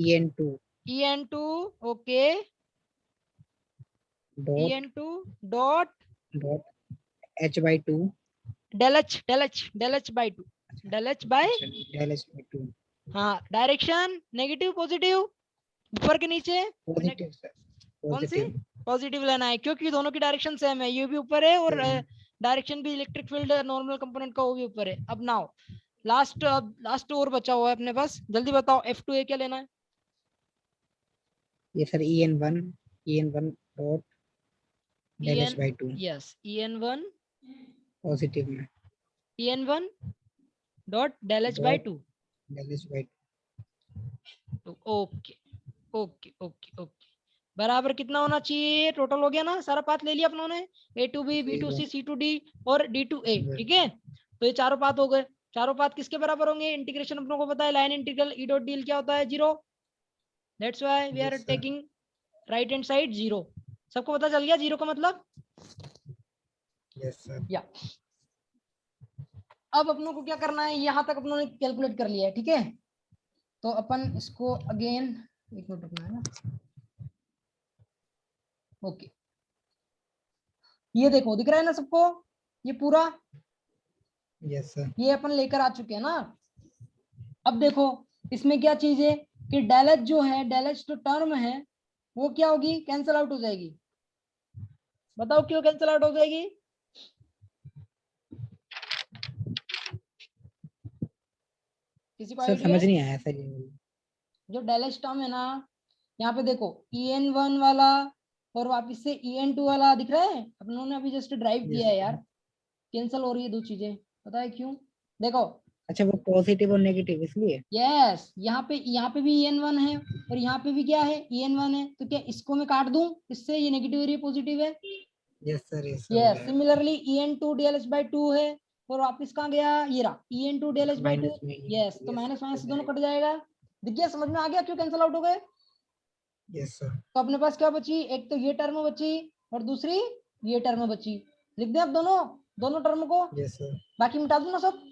en2 En2, okay, dot En2 dot dot h/2। Del h by two, del h by, अच्छा डेल h/2 हाँ, डायरेक्शन नेगेटिव पॉजिटिव, ऊपर के नीचे, पॉजिटिव सर। कौन सी, पॉजिटिव। पॉजिटिव लेना है, क्योंकि दोनों की डायरेक्शन सेम है, ये भी ऊपर है और सेम। डायरेक्शन भी इलेक्ट्रिक फील्ड नॉर्मल कंपोनेंट का वो भी ऊपर है। अब नाउ लास्ट, अब लास्ट और बचा हुआ है अपने पास, जल्दी बताओ F2A क्या लेना है। ये sir en1 dot del h/2 yes, En1 positive में En1 dot del h by dot two. Del h/2। Okay okay okay okay, बराबर कितना होना चाहिए, टोटल हो गया ना, सारा पाथ ले लिया अपनों ने, A to B B to C C to D और D2A, ठीक है। तो ये चारों पाथ हो गए। चारों पाथ किसके बराबर होंगे, इंटीग्रेशन अपनों को पता है, line integral e dot dl क्या होता है, 0। That's why we are yes sir. Taking right hand side 0। सबको पता चल गया 0 का मतलब। Yes sir. या अब अपनों को क्या करना है, यहां तक अपनों ने कैलकुलेट कर लिया है, ठीक है। तो अपन इसको अगेन, एक मिनट रुकना है ना, ओके, ये देखो दिख रहा है ना सबको, ये पूरा, यस सर। ये अपन लेकर आ चुके हैं ना। अब देखो इसमें क्या चीज है कि डेल एच जो है, डेल एच जो टर्म है वो क्या होगी, कैंसिल आउट हो जाएगी। बताओ क्यों कैंसिल आउट हो जाएगी, किसी को सर आइडिया समझ है। नहीं आया सर ये। जो डेल एच टर्म है ना, यहाँ पे देखो en1 वाला और वापिस से en2 वाला दिख रहा है, अपनों ने अभी जस्ट ड्राइव किया है यार, कैंसिल हो रही है दो चीजें, पता है क्यों, देखो। अच्छा वो पॉजिटिव और नेगेटिव इसलिए। यस, यहाँ पे भी en1 है और यहाँ पे भी क्या है en1 है, तो क्या इसको मैं काट दूं, इससे ये नेगेटिव और ये पॉजिटिव है। यस सर यस हो यस, गया। Similarly en2 del h by two है और वापिस कहाँ गया, ये रहा en2 del h by two. Minus में यस, तो यस माइनस हो माइनस दोनों जाएगा। कट जाएगा, दिख गया, समझ में आ गया क्यों कैंसिल आउट हो गए। Yes sir. तो अपने पास क्या बची, एक तो ये टर्म बची और दूसरी ये टर्म बची, लिख दें अब दोनों दोनों टर्म को, यस सर। बाकी मिटा दूं ना सब।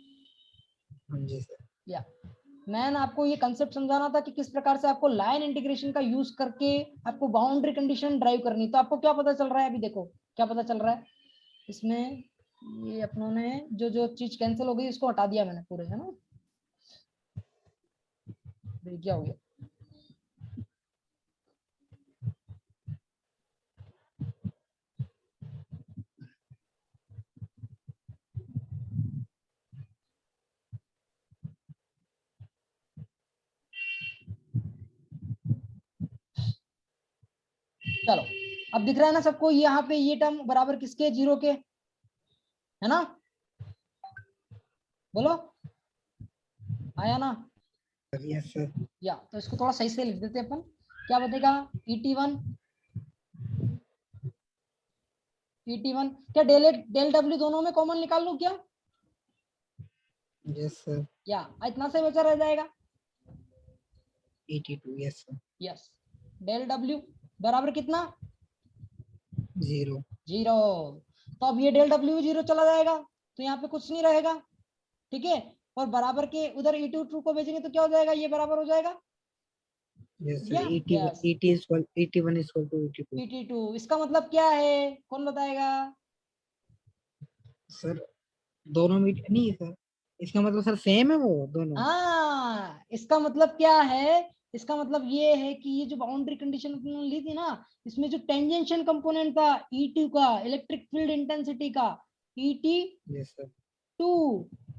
हाँ जी सर। या मैंने आपको ये कंसेप्ट समझाना था कि किस प्रकार से आपको लाइन इंटीग्रेशन का यूज करके आपको बाउंड्री कंडीशन ड्राइव करनी। तो आपको क्या पता चल रहा है, अभी देखो क्या पता चल रहा है इसमें, ये अपनों ने जो जो चीज कैंसिल हो गई उसको हटा दिया मैंने पूरे, है ना। ये क्या हो गया? चलो अब दिख रहा है ना सबको, यहाँ पे ये टर्म बराबर किसके? 0 के, है ना? बोलो, आया ना? Yes sir. या तो इसको थोड़ा सही से लिख देते हैं अपन। क्या बनेगा? ET1 क्या डेल डब्ल्यू दोनों में कॉमन निकाल लो क्या? Yes sir. या इतना से बचा रह जाएगा। 82 yes sir. Yes, del W बराबर कितना? 0। तो अब ये डेल डब्ल्यू 0 चला जाएगा, तो यहाँ पे कुछ नहीं रहेगा, ठीक है। और बराबर के उधर ET2 को भेजेंगे तो क्या हो जाएगा? ये बराबर हो जाएगा। Yes sir. या 81 is equal to 82। ET2 इसका मतलब क्या है? कौन बताएगा? सर दोनों मीटर नहीं सर, इसका मतलब सर सेम है वो दोनों। हाँ, इसका मतलब क्या है? इसका मतलब ये है कि ये जो बाउंड्री कंडीशन अपने ली थी ना, इसमें जो टेंजेंशियल कंपोनेंट था E2 का, इलेक्ट्रिक फील्ड इंटेंसिटी का, ET2, यस सर।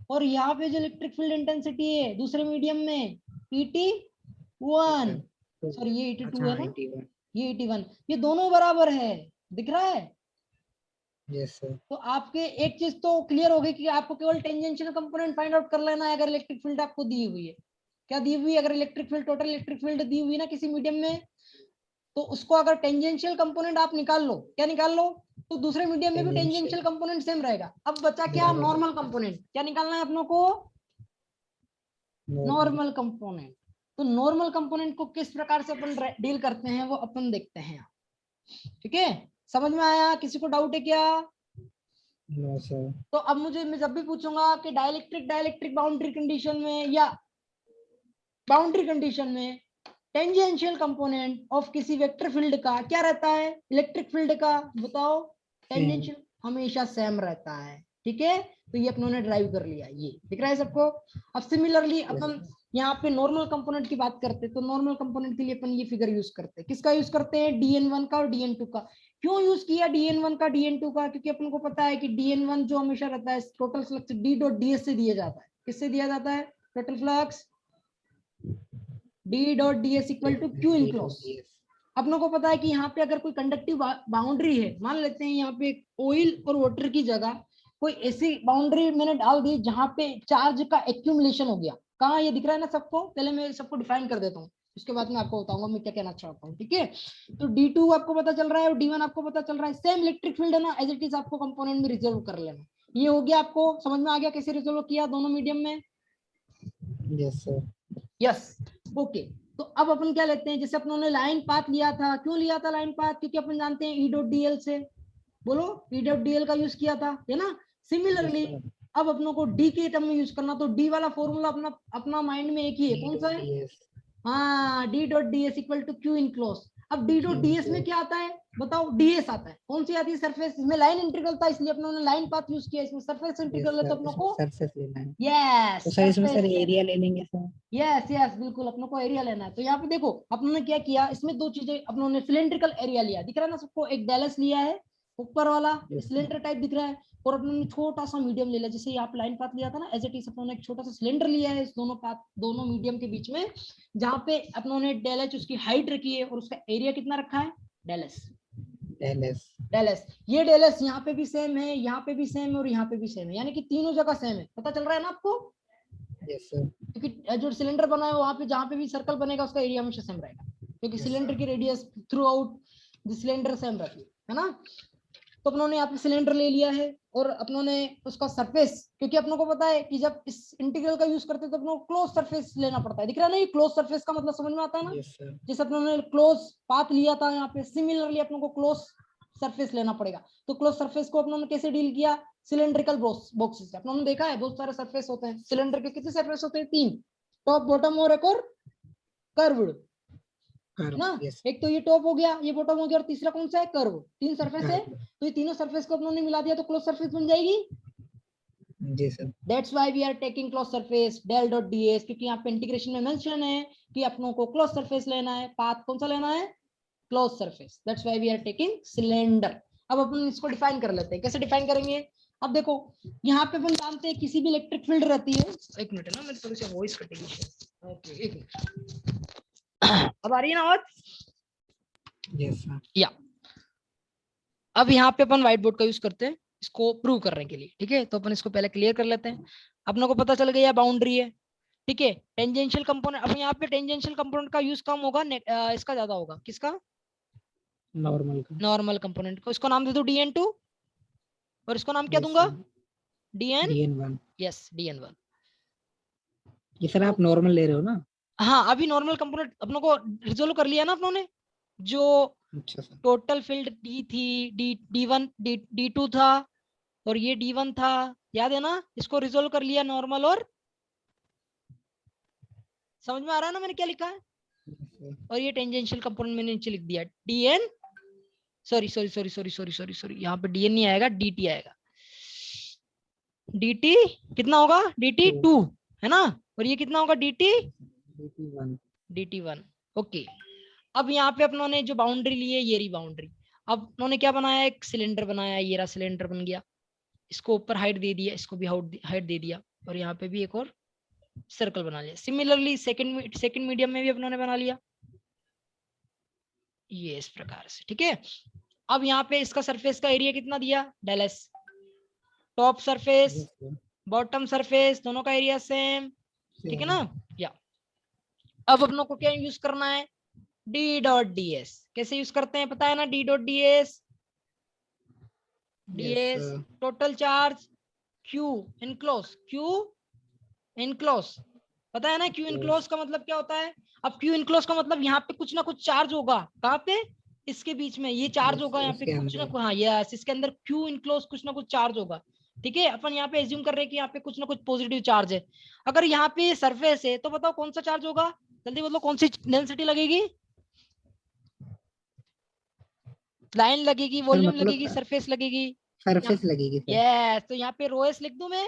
और यहाँ पे जो इलेक्ट्रिक फील्ड इंटेंसिटी है दूसरे मीडियम में, ET1, सॉरी ये ET2 है अच्छा ना, 81। ये 81, ये दोनों बराबर है, दिख रहा है? Yes sir. तो आपके एक चीज तो क्लियर हो गई कि आपको केवल टेंजेंशियल कंपोनेंट फाइंड आउट कर लेना है अगर इलेक्ट्रिक फील्ड आपको दी हुई है। क्या दी हुई है? अगर electric field, total electric field दी हुई है ना किसी मीडियम में, तो उसको अगर टेंजेंशियल कंपोनेंट आप निकाल लो, क्या निकाल लो? तो दूसरे मीडियम में भी टेंजेंशियल कंपोनेंट सेम रहेगा। अब बचा क्या? Normal component. क्या निकालना है अपनों को? Normal component. तो नॉर्मल कंपोनेंट को किस प्रकार से अपन डील करते हैं वो अपन देखते हैं, ठीक है? समझ में आया? किसी को डाउट है क्या? No sir. तो अब मुझे, मैं जब भी पूछूंगा कि डाइलेक्ट्रिक बाउंड्री कंडीशन में या बाउंड्री कंडीशन में टेंजेंशियल कंपोनेंट ऑफ किसी वेक्टर फील्ड का क्या रहता है? इलेक्ट्रिक फील्ड का बताओ। टेंजेंशियल हमेशा सेम रहता है, ठीक है। तो ये अपनों ने ड्राइव कर लिया, ये दिख रहा है सबको। अब सिमिलरली अपन यहाँ पे नॉर्मल कंपोनेंट की बात करते हैं, तो नॉर्मल कंपोनेंट के लिए अपन ये फिगर यूज करते हैं। किसका यूज करते हैं? DN1 का और DN2 का। क्यों यूज किया DN1 का DN2 का? क्योंकि अपन को पता है कि DN1 जो हमेशा रहता है टोटल फ्लक्स D.ds से दिया जाता है। किससे दिया जाता है total flux? D.ds equal to Q enclose. अपनों को पता है कि यहाँ पे अगर कोई कंडक्टिव बाउंड्री है, मान लेते हैं यहाँ पे ऑयल और वाटर की जगह कोई ऐसी बाउंड्री मैंने डाल दी जहां पे चार्ज का एक्यूमुलेशन हो गया। कहाँ? ये दिख रहा है ना सबको? पहले मैं सबको डिफाइन कर देता हूँ, उसके बाद में आपको बताऊंगा मैं क्या कहना चाहता हूँ, ठीक है। तो D2 आपको पता चल रहा है और D1 आपको पता चल रहा है, सेम इलेक्ट्रिक फील्ड है ना, एज इट इज आपको कंपोनेंट में रिजर्व कर लेना। ये हो गया, आपको समझ में आ गया कैसे रिजर्व किया दोनों मीडियम में? Yes sir. Yes, okay. तो अब अपन क्या लेते हैं, जैसे अपन ने लाइन पाथ लिया था। क्यों लिया था लाइन पाथ? क्योंकि अपन जानते हैं E.dl से, बोलो, E.dl का यूज किया था, है ना। सिमिलरली अब अपनों को D के टर्म में यूज करना, तो D वाला फॉर्मूला अपना अपना माइंड में एक ही है, कौन सा है? हाँ, D.ds equal to Q enclose. अब D.ds में क्या आता है बताओ? ds आता है। कौन सी आती है? सरफेस। इसमें लाइन इंटीग्रल था इसलिए अपनों ने लाइन पाथ यूज किया। इसमें सरफेस इंटीग्रल है तो अपनों को सरफेस लेना है। यस, तो सर इसमें सर एरिया ले लेंगे सर। यस यस, बिल्कुल अपनों को एरिया लेना है। तो यहाँ पे देखो अपनों ने क्या किया, इसमें दो चीजें अपनों ने सिलेंड्रिकल एरिया लिया, दिख रहा है ना सबको? एक डेलस लिया है ऊपर वाला, सिलेंडर टाइप दिख रहा है, और अपनों ने छोटा सा मीडियम ले लिया। जैसे यहाँ पे लाइन पाथ लिया था ना, एज इट इज अपनों ने एक छोटा सा सिलेंडर लिया है इस दोनों पाथ, दोनों मीडियम के बीच में, जहाँ पे अपनों ने डेलच उसकी हाइट रखी है और उसका एरिया कितना रखा है? डेलस। डेलस, ये डेलस यहाँ पे भी सेम है, यहाँ पे भी सेम है और यहाँ पे भी सेम है, यानी कि तीनों जगह सेम है। पता चल रहा है ना आपको? Yes sir. क्योंकि जो सिलेंडर बना है वहां पे जहाँ पे भी सर्कल बनेगा उसका एरिया हमेशा सेम रहेगा, क्योंकि सिलेंडर की radius through out the cylinder same रहती है ना। तो अपनों ने यहाँ पे सिलेंडर ले लिया है और अपनों ने उसका सरफेस, क्योंकि अपनों को पता है कि जब इस इंटीग्रल का यूज करते हैं तो अपनों को क्लोज सरफेस लेना पड़ता है। दिख रहा है ना? ये क्लोज सरफेस का मतलब समझ में आता है ना? जैसे अपनों ने क्लोज पाथ लिया था यहाँ पे, सिमिलरली अपनों को क्लोज सरफेस लेना पड़ेगा। तो क्लोज सरफेस को अपनों ने कैसे डील किया? सिलेंड्रिकल बॉक्सेस से। अपनों ने देखा है बहुत सारे सरफेस होते हैं सिलेंडर के। कितने सरफेस होते हैं? 3, टॉप बॉटम और एक और कर्व्ड, ना। एक तो ये टॉप हो गया, ये बॉटम हो गया, और तीसरा कौन सा है? कर्व। 3 सरफेस है, तो ये तीनों सरफेस को अपनों ने मिला दिया तो क्लोज सरफेस बन जाएगी। जी sir. That's why we are taking close surface del dot ds, क्योंकि यहाँ पे इंटीग्रेशन में मेंशन है कि अपनों को क्लोज सरफेस लेना है, पाथ कौन सा लेना है, close surface, that's why we are taking cylinder. अब अपन इसको डिफाइन कर लेते हैं, कैसे डिफाइन करेंगे। अब देखो यहाँ पे अपन जानते हैं किसी भी इलेक्ट्रिक फील्ड रहती है, एक मिनट है ना, मेरी थोड़ी सी वॉइस कटेगी, ओके एक मिनट। अब आ रही है ना आवाज, यस सर। या अब यहाँ पे अपन व्हाइट बोर्ड का यूज करते हैं इसको प्रूव करने के लिए, ठीक है। तो अपन इसको पहले क्लियर कर लेते हैं। अपनों को पता चल गया बाउंड्री है, ठीक है। टेंजेंशियल कंपोनेंट, अब यहाँ पे टेंजेंशियल कंपोनेंट का यूज कम होगा, इसका ज्यादा होगा, किसका, नॉर्मल का। नॉर्मल कंपोनेंट को। इसको नाम दे दो dn2 और इसको नाम क्या Yes, दूंगा, sir. dn, dn1। Yes dn1। ये सर आप नॉर्मल ले रहे हो ना। हाँ अभी नॉर्मल कंपोनेंट अपनों को रिजोल्व कर लिया ना अपनों ने, जो अच्छा सर। टोटल फील्ड d थी, d1 d2 था और ये d1 था, याद है ना, इसको रिजोल्व कर लिया नॉर्मल। और समझ में आ रहा है ना मैंने क्या लिखा है। और ये टेंजेंशियल कंपोनेंट मैंने नीचे लिख दिया dn, सॉरी यहाँ पे dn नहीं आएगा, dt आएगा। dt कितना होगा, dt 2 है ना, और ये कितना होगा dt1। ओके। अब यहाँ पे अपनों ने जो बाउंड्री ली है ये रही बाउंड्री। अब उन्होंने क्या बनाया, एक सिलेंडर बनाया, ये रहा सिलेंडर बन गया। इसको ऊपर हाइट दे दिया, इसको भी हाइट दे दिया, और यहाँ पे भी एक और सर्कल बना लिया। सिमिलरली सेकंड मीडियम में भी अपनों ने बना लिया ये इस प्रकार से, ठीक है। अब यहाँ पे इसका सरफेस का एरिया कितना दिया, del S, top surface bottom surface दोनों का एरिया सेम, ठीक है ना। या अब अपनों को क्या यूज करना है, डी डॉट डी एस। कैसे यूज करते हैं पता है ना, D dot D S, total charge Q enclose, पता है ना। क्यू इनक्लोज का मतलब क्या होता है। अब क्यू इनक्लोज का मतलब यहाँ पे कुछ ना कुछ चार्ज होगा, कहाँ पे, इसके बीच में ये चार्ज होगा, यहाँ पे कुछ ना कुछ, हाँ यस, इसके अंदर क्यू इनक्लोज कुछ ना कुछ चार्ज होगा, ठीक है। अपन यहाँ पे एज्यूम कर रहे हैं कि यहाँ पे कुछ ना कुछ पॉजिटिव चार्ज है। अगर यहाँ पे सरफेस है तो बताओ कौन सा चार्ज होगा, जल्दी बोलो, कौन सी डेंसिटी लगेगी, लाइन लगेगी, वॉल्यूम मतलब लगेगी, सरफेस लगेगी, सरफेस लगेगी सर। यस। तो यहाँ पे रोएस लिख दूं मैं,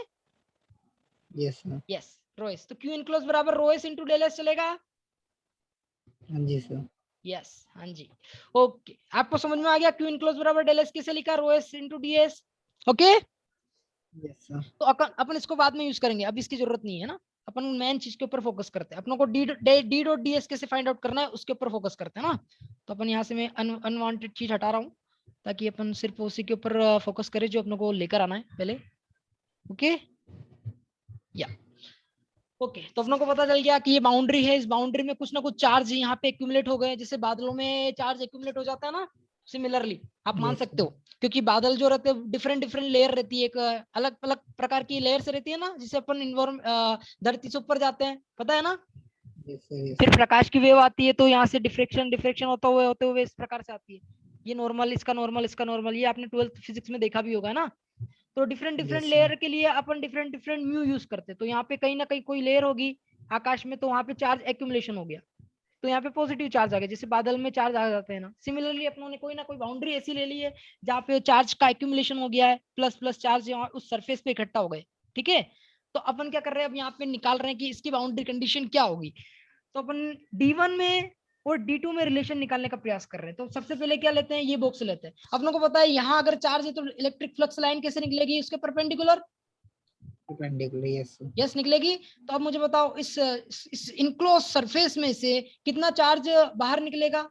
यस सर। यस रोएस। तो क्यू इनक्लोज बराबर रोएस इंटू डेल एस चलेगा, हाँ जी सर। यस हाँ जी। ओके आपको समझ में आ गया, क्यू इनक्लोज बराबर डेल एस कैसे लिखा, rho s into DS, okay. Yes sir. तो अपन इसको बाद में यूज करेंगे, अब इसकी जरूरत नहीं है ना। अपन मेन चीज के ऊपर फोकस करते हैं, अपनों को डी डॉट डीएस कैसे फाइंड आउट करना है उसके ऊपर फोकस करते हैं ना। तो अपन यहाँ से मैं अनवांटेड चीज हटा रहा हूँ ताकि अपन सिर्फ उसी के ऊपर फोकस करें जो अपनों को लेकर आना है पहले, ओके। या ओके तो अपनों को पता चल गया कि ये बाउंड्री है, इस बाउंड्री में कुछ ना कुछ चार्ज यहाँ पे एक्यूमुलेट हो गए, जैसे बादलों में चार्ज एक्यूमुलेट हो जाता है ना, सिमिलरली आप मान सकते हो, क्योंकि बादल जो रहते हैं डिफरेंट लेयर रहती है, एक अलग अलग प्रकार की लेयर से रहती है ना, जिसे अपन धरती से ऊपर जाते हैं, पता है ना। फिर प्रकाश की वेव आती है तो यहाँ से डिफ्रेक्शन होते हुए इस प्रकार से आती है, ये नॉर्मल, इसका नॉर्मल, ये आपने 12th फिजिक्स में देखा भी होगा ना। तो डिफरेंट लेयर के लिए अपन डिफरेंट म्यू यूज करते हैं। तो यहाँ पे कहीं ना कहीं कोई लेयर होगी आकाश में, तो वहां पे चार्ज एक्यूमुलेशन हो गया, तो यहाँ पे पॉजिटिव चार्ज आ गया, जैसे बादल में चार्ज आ जाते हैं ना। सिमिलरली अपनों ने कोई ना कोई बाउंड्री ऐसी ले ली है जहाँ पे चार्ज का एक्यूमुलेशन हो गया है, प्लस चार्ज उस सरफेस पे इकट्ठा हो गए, ठीक है। तो अपन क्या कर रहे हैं, अब यहाँ पे निकाल रहे हैं कि इसकी बाउंड्री कंडीशन क्या होगी। तो अपन D1 में और D2 में रिलेशन निकालने का प्रयास कर रहे हैं। तो सबसे पहले क्या लेते हैं, ये बॉक्स लेते हैं। अपनों को पता है यहाँ अगर चार्ज है तो इलेक्ट्रिक फ्लक्स लाइन कैसे निकलेगी, उसके परपेंडिकुलर, यस निकलेगी। तो अब मुझे बताओ इस इनक्लोज सरफेस में से कितना चार्ज बाहर निकलेगा,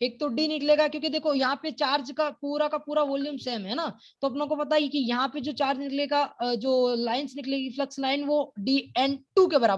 एक तो डी निकलेगा, क्योंकि देखो यहाँ पे चार्ज का पूरा वॉल्यूम सेम है ना। तो अपनों को पता है कि यहाँ पे जो चार्ज निकलेगा, जो लाइंस निकलेगी फ्लक्स लाइन, वो dn2 के बराबर